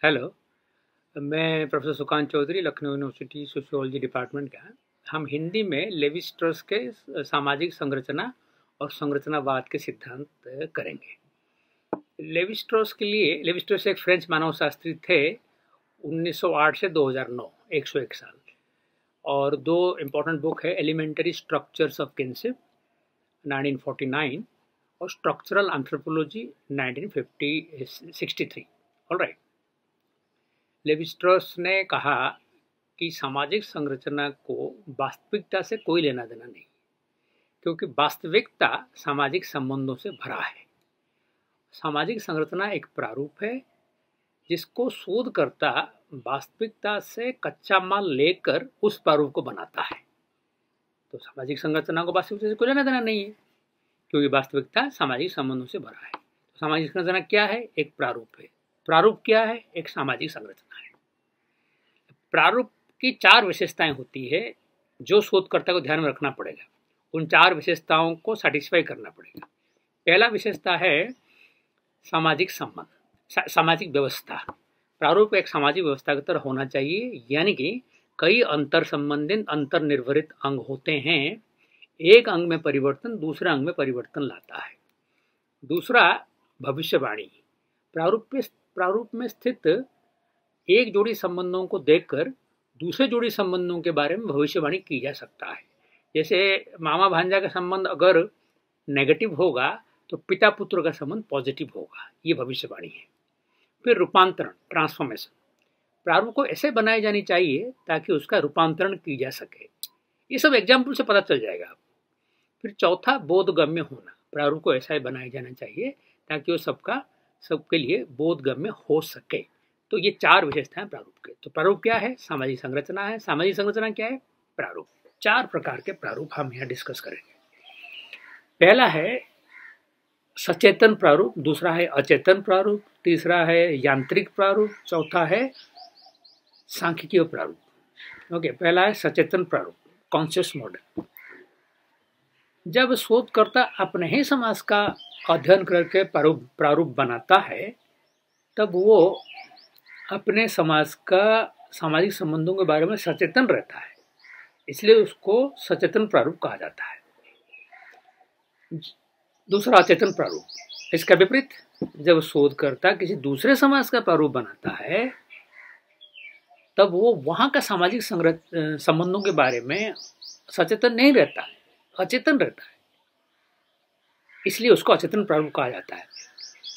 Hello. मैं professor Sukant Chaudhary, Lucknow university sociology department का। हम हिंदी में लेवी स्ट्रॉस के सामाजिक संरचना और संरचनावाद के सिद्धांत करेंगे। लेवी स्ट्रॉस एक फ्रेंच मानवशास्त्री थे। 1908 से 2009, 101 साल। और दो इम्पोर्टेंट बुक है, एलिमेंटरी स्ट्रक्चर्स ऑफ किनशिप 1949 और structural anthropology 1963। Alright. Levi Strauss ने कहा कि सामाजिक संरचना को वास्तविकता से कोई लेना देना नहीं, क्योंकि वास्तविकता सामाजिक संबंधों से भरा है। सामाजिक संरचना एक प्रारूप है जिसको शोधकर्ता वास्तविकता से कच्चा माल लेकर उस प्रारूप को बनाता है। तो सामाजिक संरचना को वास्तविकता से कोई लेना देना नहीं है, क्योंकि वास्तविकता सामाजिक संबंधों से भरा है। तो सामाजिक संरचना क्या है? एक प्रारूप है। प्रारूप क्या है? एक सामाजिक संरचना है। प्रारूप की 4 विशेषताएं होती है जो शोधकर्ता को ध्यान में रखना पड़ेगा। उन 4 विशेषताओं को सेटिस्फाई करना पड़ेगा। पहला विशेषता है सामाजिक संबंध, सामाजिक व्यवस्था। प्रारूप एक सामाजिक व्यवस्था की तरह होना चाहिए, यानी कि कई अंतर संबंधित अंतर्निर्भरित अंग होते हैं। एक अंग में परिवर्तन दूसरे अंग में परिवर्तन लाता है। दूसरा, भविष्यवाणी। प्रारूप में स्थित एक जोड़ी संबंधों को देखकर दूसरे जोड़ी संबंधों के बारे में भविष्यवाणी की जा सकता है। जैसे मामा भांजा का संबंध अगर नेगेटिव होगा तो पिता पुत्र का संबंध पॉजिटिव होगा, ये भविष्यवाणी है। फिर रूपांतरण, ट्रांसफॉर्मेशन। प्रारूप को ऐसे बनाई जानी चाहिए ताकि उसका रूपांतरण की जा सके। ये सब एग्जाम्पल से पता चल जाएगा। फिर चौथा, बोधगम्य होना। प्रारूप को ऐसा ही बनाया जाना चाहिए ताकि वो सबके लिए बोधगम्य हो सके। तो ये 4 विशेषताएं प्रारूप के। तो प्रारूप क्या है? सामाजिक संरचना है। सामाजिक संरचना क्या है? प्रारूप। 4 प्रकार के प्रारूप हम यहाँ डिस्कस करेंगे। पहला है सचेतन प्रारूप, दूसरा है अचेतन प्रारूप, तीसरा है यांत्रिक प्रारूप, चौथा है सांख्यिकीय प्रारूप। ओके, पहला है सचेतन प्रारूप, कॉन्शियस मॉडल। जब शोधकर्ता अपने ही समाज का अध्ययन करके प्रारूप बनाता है, तब वो अपने समाज का सामाजिक संबंधों के बारे में सचेतन रहता है, इसलिए उसको सचेतन प्रारूप कहा जाता है। दूसरा, अचेतन प्रारूप। इसका विपरीत, जब शोधकर्ता किसी दूसरे समाज का प्रारूप बनाता है, तब वो वहाँ का सामाजिक संबंधों के बारे में सचेतन नहीं रहता है, अचेतन रहता है, इसलिए उसको अचेतन प्रारूप कहा जाता है।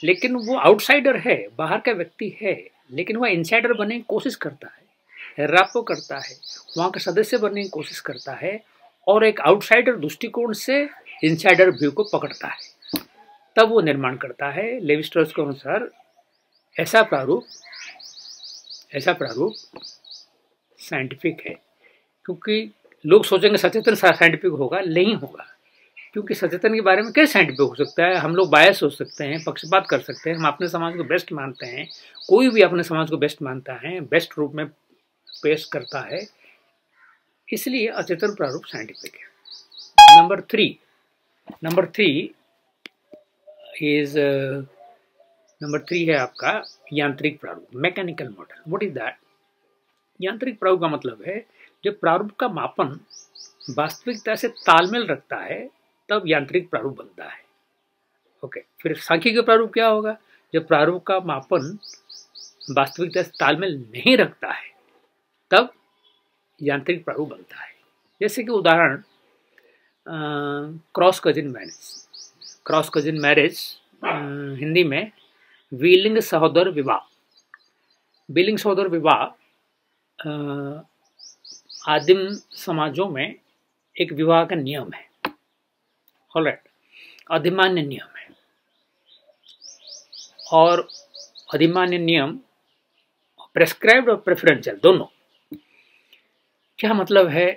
लेकिन वो आउटसाइडर है, बाहर का व्यक्ति है, लेकिन वह इनसाइडर बनने की कोशिश करता है, रैपो करता है, वहाँ का सदस्य बनने की कोशिश करता है और एक आउटसाइडर दृष्टिकोण से इनसाइडर व्यू को पकड़ता है, तब वो निर्माण करता है। लेवी स्ट्रॉस के अनुसार ऐसा प्रारूप साइंटिफिक है, क्योंकि लोग सोचेंगे सचेतन साइंटिफिक होगा, नहीं होगा, क्योंकि सचेतन के बारे में कैसे साइंटिफिक हो सकता है? हम लोग बायस हो सकते हैं, पक्षपात कर सकते हैं, हम अपने समाज को बेस्ट मानते हैं, कोई भी अपने समाज को बेस्ट मानता है, बेस्ट रूप में पेश करता है, इसलिए अचेतन प्रारूप साइंटिफिक है। नंबर 3 है आपका यांत्रिक प्रारूप, mechanical model. What is that? यांत्रिक प्रारूप का मतलब है जब प्रारूप का मापन वास्तविकता से तालमेल रखता है, तब यांत्रिक प्रारूप बनता है। ओके, फिर सांख्यिकीय प्रारूप क्या होगा? जब प्रारूप का मापन वास्तविकता से तालमेल नहीं रखता है, तब यांत्रिक प्रारूप बनता है। जैसे कि उदाहरण, क्रॉस कजिन मैरिज, हिंदी में द्विलिंग सहोदर विवाह आदिम समाजों में एक विवाह का नियम है। ऑलराइट, अधिमान्य नियम है। और अधिमान्य नियम प्रेस्क्राइब्ड और प्रेफरेंशियल दोनों। क्या मतलब है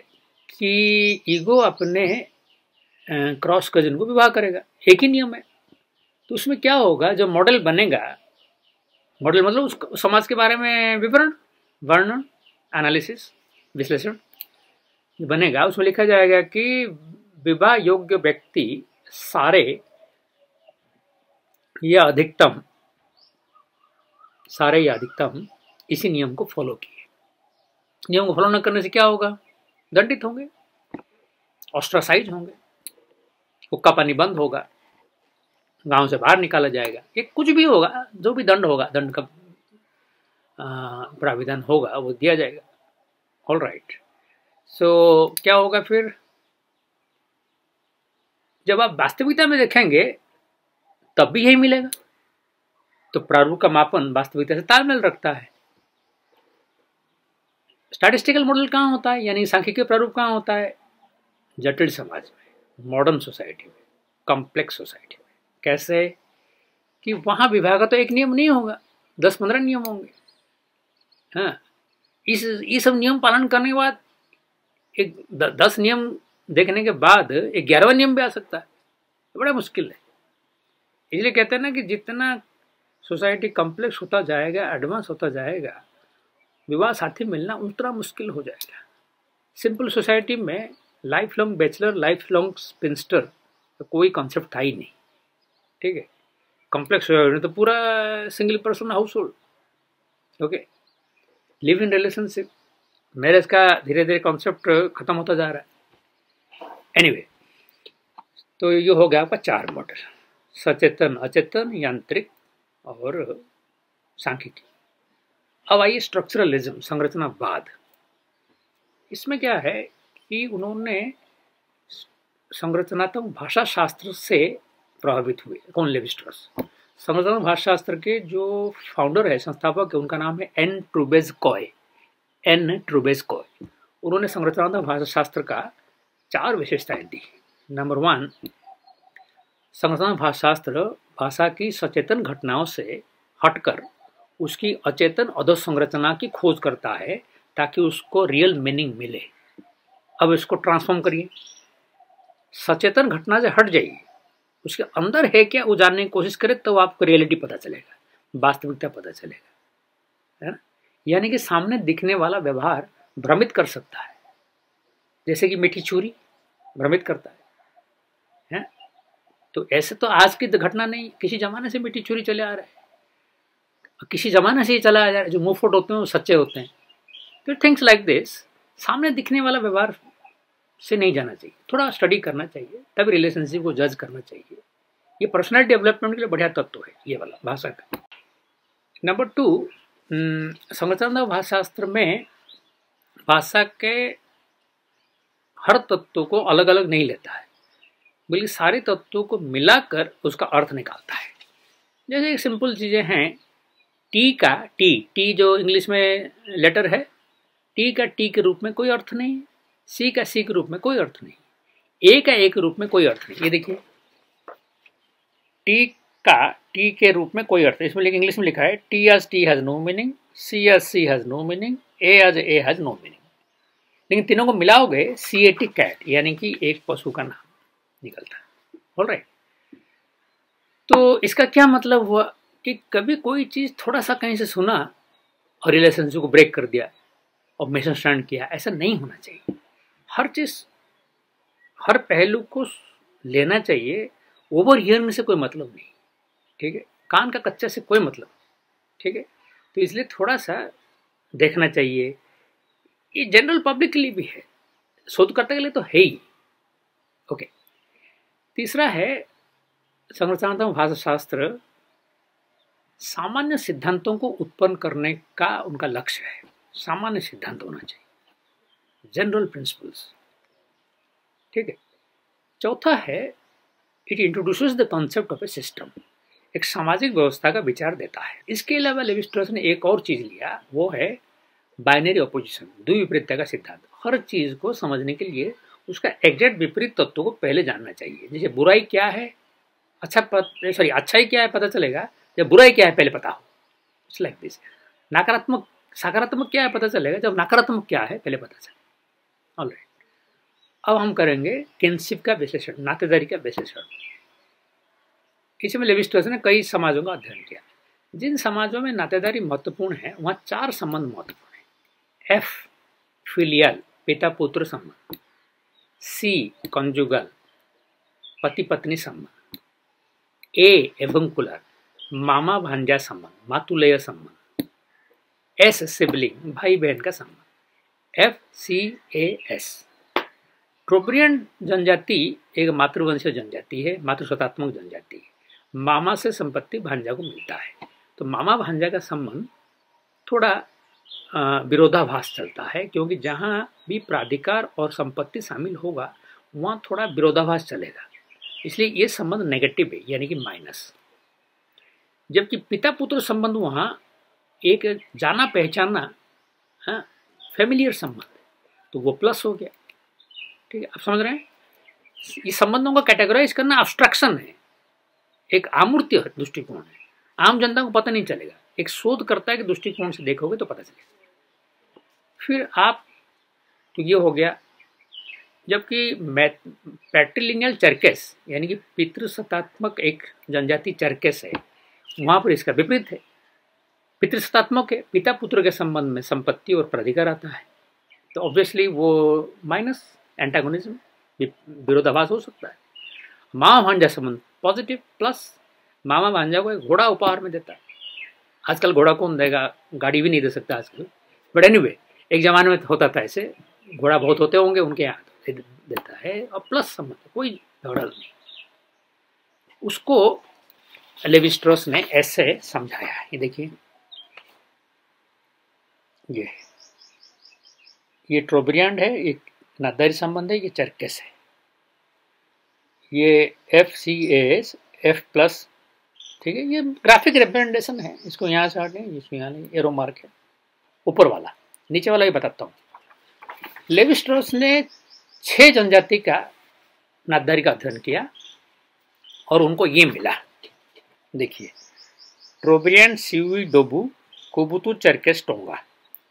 कि ईगो अपने क्रॉस कजिन को विवाह करेगा, एक ही नियम है। तो उसमें क्या होगा? जो मॉडल बनेगा, मॉडल मतलब उस समाज के बारे में विवरण, वर्णन, एनालिसिस, विश्लेषण बनेगा। उसमें लिखा जाएगा कि विवाह योग्य व्यक्ति सारे या अधिकतम इसी नियम को फॉलो किए। नियम को फॉलो न करने से क्या होगा? दंडित होंगे, ऑस्ट्रासाइज होंगे, हुक्का पानी बंद होगा, गांव से बाहर निकाला जाएगा, ये कुछ भी होगा, जो भी दंड होगा, दंड का प्राविधान होगा वो दिया जाएगा। ऑल राइट, सो क्या होगा फिर? जब आप वास्तविकता में देखेंगे तब भी यही मिलेगा। तो प्रारूप का मापन वास्तविकता से तालमेल रखता है। स्टैटिस्टिकल मॉडल कहाँ होता है, यानी सांख्यिकीय प्रारूप कहाँ होता है? जटिल समाज में, मॉडर्न सोसाइटी में, कॉम्प्लेक्स सोसाइटी में। कैसे कि वहां विभाग का तो एक नियम नहीं होगा, 10-15 नियम होंगे। हाँ, इस सब नियम पालन करने के बाद एक 10 नियम देखने के बाद 11वां नियम भी आ सकता है। तो बड़ा मुश्किल है। इसलिए कहते हैं ना कि जितना सोसाइटी कॉम्प्लेक्स होता जाएगा, एडवांस होता जाएगा, विवाह साथी मिलना उतना मुश्किल हो जाएगा। सिंपल सोसाइटी में life long bachelor, life long sphincter तो कोई कॉन्सेप्ट था ही नहीं। ठीक है, कॉम्प्लेक्स सोसाइटी में तो पूरा single person house hold, okay, live in relationship, marriage का धीरे धीरे कॉन्सेप्ट खत्म होता जा रहा है। एनीवे, तो ये हो गया आपका 4 मॉडल, सचेतन, अचेतन, यांत्रिक और सांख्यिकी। अब आइए स्ट्रक्चरलिज्म, संरचनावाद। इसमें क्या है कि उन्होंने संरचनात्मक भाषा शास्त्र से प्रभावित हुए। कौन? Levi Strauss. संरचनात्मक भाषा शास्त्र के जो फाउंडर है, संस्थापक है, उनका नाम है एन ट्रूबेज़-कॉय। उन्होंने संरचनात्मक भाषा शास्त्र का 4 विशेषताएं दी। नंबर 1, संरचनात्मक भाषा शास्त्र भाषा की सचेतन घटनाओं से हटकर उसकी अचेतन अधोसंरचना की खोज करता है ताकि उसको रियल मीनिंग मिले। अब इसको ट्रांसफॉर्म करिए, सचेतन घटना से हट जाइए, उसके अंदर है क्या वो जानने की कोशिश करें, तो आपको रियलिटी पता चलेगा, वास्तविकता पता चलेगा, है ना। यानी कि सामने दिखने वाला व्यवहार भ्रमित कर सकता है, जैसे कि मीठी छुरी भ्रमित करता है। तो ऐसे तो आज की घटना नहीं, किसी जमाने से मीठी छुरी चले आ रहा है, किसी जमाने से ही चला आ जा रहा है। जो मुंह फुट होते हैं वो सच्चे होते हैं। तो थिंग्स लाइक दिस, सामने दिखने वाला व्यवहार से नहीं जाना चाहिए, थोड़ा स्टडी करना चाहिए, तभी रिलेशनशिप को जज करना चाहिए। ये पर्सनैलिटी डेवलपमेंट के लिए बढ़िया तत्व है ये वाला भाषा का। नंबर 2, संरचनात्मक भाषाशास्त्र में भाषा के हर तत्वों को अलग अलग नहीं लेता है, बल्कि सारे तत्वों को मिलाकर उसका अर्थ निकालता है। जैसे एक सिंपल चीज़ें हैं, टी का टी जो इंग्लिश में लेटर है, टी का टी के रूप में कोई अर्थ नहीं, सी का सी के रूप में कोई अर्थ नहीं, ए का ए के रूप में कोई अर्थ नहीं। ये देखिए, टी का टी के रूप में कोई अर्थ, इसमें इंग्लिश में लिखा है T as T has no meaning, C as C has no meaning, A as A has no meaning. लेकिन तीनों को मिलाओगे CAT कैट, यानी कि एक पशु का नाम निकलता है। ऑलराइट, तो इसका क्या मतलब हुआ कि कभी कोई चीज़ थोड़ा सा कहीं से सुना और रिलेशनशिप को ब्रेक कर दिया और मिसअंडरस्टैंड किया, ऐसा नहीं होना चाहिए। हर चीज़, हर पहलू को लेना चाहिए, ओवर हियरिंग से कोई मतलब नहीं, ठीक है, कान का कच्चा से कोई मतलब, ठीक है। तो इसलिए थोड़ा सा देखना चाहिए। ये जनरल पब्लिक के लिए भी है, शोधकर्ता के लिए तो है ही। ओके, तीसरा है संरचनात्मक भाषा शास्त्र सामान्य सिद्धांतों को उत्पन्न करने का उनका लक्ष्य है। सामान्य सिद्धांत होना चाहिए, जनरल प्रिंसिपल्स, ठीक है। चौथा है, it introduces the concept of A system, एक सामाजिक व्यवस्था का विचार देता है। इसके अलावा लेवी स्ट्रॉस ने एक और चीज लिया, वो है बाइनरी ऑपोजिशन, द्विविपरीतता का सिद्धांत। हर चीज को समझने के लिए उसका एग्जैक्ट विपरीत तत्व को पहले जानना चाहिए। जैसे बुराई क्या है, अच्छाई क्या है पता चलेगा जब बुराई क्या है पहले पता हो। It's like this. नकारात्मक सकारात्मक क्या है पता चलेगा जब नकारात्मक क्या है पहले पता चलेगा। ऑलराइट, अब हम करेंगे किनशिप का विश्लेषण, नातेदारी का विश्लेषण। इसमें लेवी स्ट्रॉस ने कई समाजों का अध्ययन किया। जिन समाजों में नातेदारी महत्वपूर्ण है वहाँ 4 संबंध महत्वपूर्ण है। F, फिलियल, पिता पुत्र संबंध। C, कॉन्जुगल, पति पत्नी संबंध। A, एवंकुलर, मामा भांजा संबंध, मातुलेय संबंध। एस सिबलिंग, भाई बहन का संबंध, FCAS। ट्रोब्रियन जनजाति एक मातृवंशीय जनजाति है, मातृसत्तात्मक जनजाति है। मामा से संपत्ति भांजा को मिलता है, तो मामा भांजा का संबंध थोड़ा विरोधाभास चलता है, क्योंकि जहाँ भी प्राधिकार और संपत्ति शामिल होगा वहाँ थोड़ा विरोधाभास चलेगा, इसलिए ये संबंध नेगेटिव है, यानी कि माइनस। जबकि पिता पुत्र संबंध वहाँ एक जाना पहचाना फैमिलियर संबंध है, तो वो प्लस हो गया। ठीक है, आप समझ रहे हैं? इस संबंधों को कैटेगराइज करना अब्स्ट्रक्शन है, एक अमूर्त दृष्टिकोण है, आम जनता को पता नहीं चलेगा। एक शोधकर्ता के दृष्टिकोण से देखोगे तो पता चलेगा। फिर आप, तो ये हो गया। जबकि पैट्रिलिनियल चरकेस यानी कि पितृसत्तात्मक एक जनजाति चरकेस है, वहाँ पर इसका विपरीत है, पितृसत्तात्मक है, पिता पुत्र के संबंध में संपत्ति और प्राधिकार आता है, तो ऑब्वियसली वो माइनस, एंटागोनिज्म, विरोधाभास हो सकता है। मामा भांजा संबंध पॉजिटिव प्लस, मामा भांजा को एक घोड़ा उपहार में देता है। आजकल घोड़ा कौन देगा, गाड़ी भी नहीं दे सकता आजकल, बट एनीवे एक जमाने में होता था ऐसे, घोड़ा बहुत होते होंगे उनके यहाँ, तो देता है, और प्लस संबंध, कोई झगड़ा नहीं। उसको लेवी-स्ट्रॉस ने ऐसे समझाया है, ये देखिए, ये ट्रोब्रियन है, एक नादारी संबंध है, ये चरकेस है, ये FCAS F प्लस। ठीक है, ये ग्राफिक रिप्रेजेंटेशन है, इसको यहाँ से हटें, इसको यहाँ नहीं, एरो मार्क है, ऊपर वाला, नीचे वाला ही बताता हूँ। लेवी-स्ट्रॉस ने 6 जनजाति का नादारी का अध्ययन किया और उनको ये मिला, देखिए, ट्रोब्रियन, सिवी, डोबू, कुबुतु, चरकेस, टोंगा,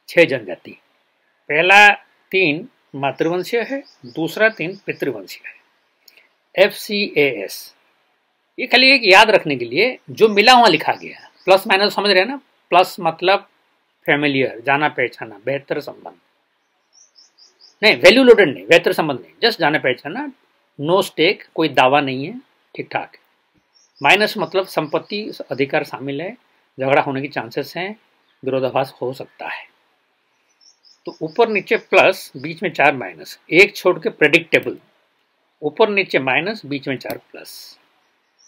6 जनजाति। पहला 3 मातृवंशीय है, दूसरा 3 पितृवंशीय है। FCAS, ये खाली एक याद रखने के लिए, जो मिला वहाँ लिखा गया, प्लस माइनस समझ रहे हैं ना, प्लस मतलब फैमिलियर, जाना पहचाना, बेहतर संबंध नहीं, वैल्यू लोडेड नहीं, बेहतर संबंध नहीं, जस्ट जाना पहचाना, नो स्टेक, कोई दावा नहीं है, ठीक ठाक। माइनस मतलब संपत्ति अधिकार शामिल है, झगड़ा होने की चांसेस हैं, विरोधाभास हो सकता है। तो ऊपर नीचे प्लस, बीच में 4 माइनस, एक छोड़ के प्रेडिक्टेबल, ऊपर नीचे माइनस, बीच में 4 प्लस।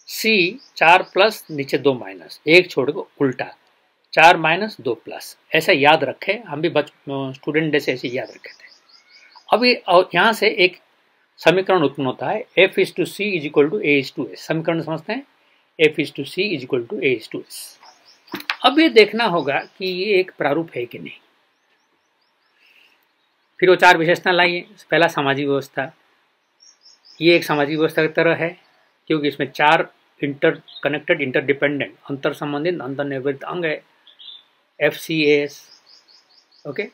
C 4 प्लस, नीचे 2 माइनस, एक छोड़ के उल्टा, 4 माइनस 2 प्लस, ऐसा याद रखे। हम भी स्टूडेंट जैसे ऐसे याद रखे थे। अभी यहाँ से एक समीकरण उत्पन्न होता है, F/C = A/S। समीकरण समझते हैं, F/C = A/S। अब ये देखना होगा कि ये एक प्रारूप है कि नहीं। फिर वो 4 विशेषता लाइए। पहला सामाजिक व्यवस्था, ये एक सामाजिक व्यवस्था की तरह है, क्योंकि इसमें 4 इंटरकनेक्टेड, इंटरडिपेंडेंट, अंतर संबंधित, अंतर्निर्भरित अंग है, FCAS। ओके,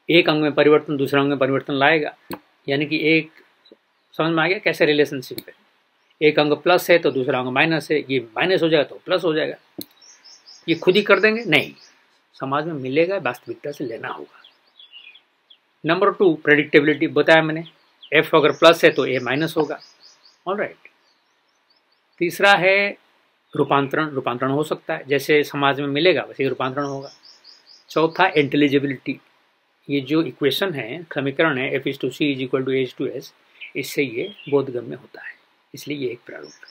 एक अंग में परिवर्तन दूसरे अंग में परिवर्तन लाएगा, यानी कि एक, समझ में आ गया कैसे रिलेशनशिप है। एक अंग प्लस है तो दूसरा अंग माइनस है, ये माइनस हो जाएगा तो प्लस हो जाएगा। ये खुद ही कर देंगे नहीं, समाज में मिलेगा, वास्तविकता से लेना होगा। नंबर 2 प्रेडिक्टेबिलिटी, बताया मैंने, F अगर प्लस है तो A माइनस होगा। ऑलराइट। तीसरा है रूपांतरण, रूपांतरण हो सकता है, जैसे समाज में मिलेगा वैसे रूपांतरण होगा। चौथा इंटेलिजिबिलिटी, ये जो इक्वेशन है, समीकरण है, F/C = A/S, इससे ये बोधगम्य होता है, इसलिए ये एक प्रारूप है।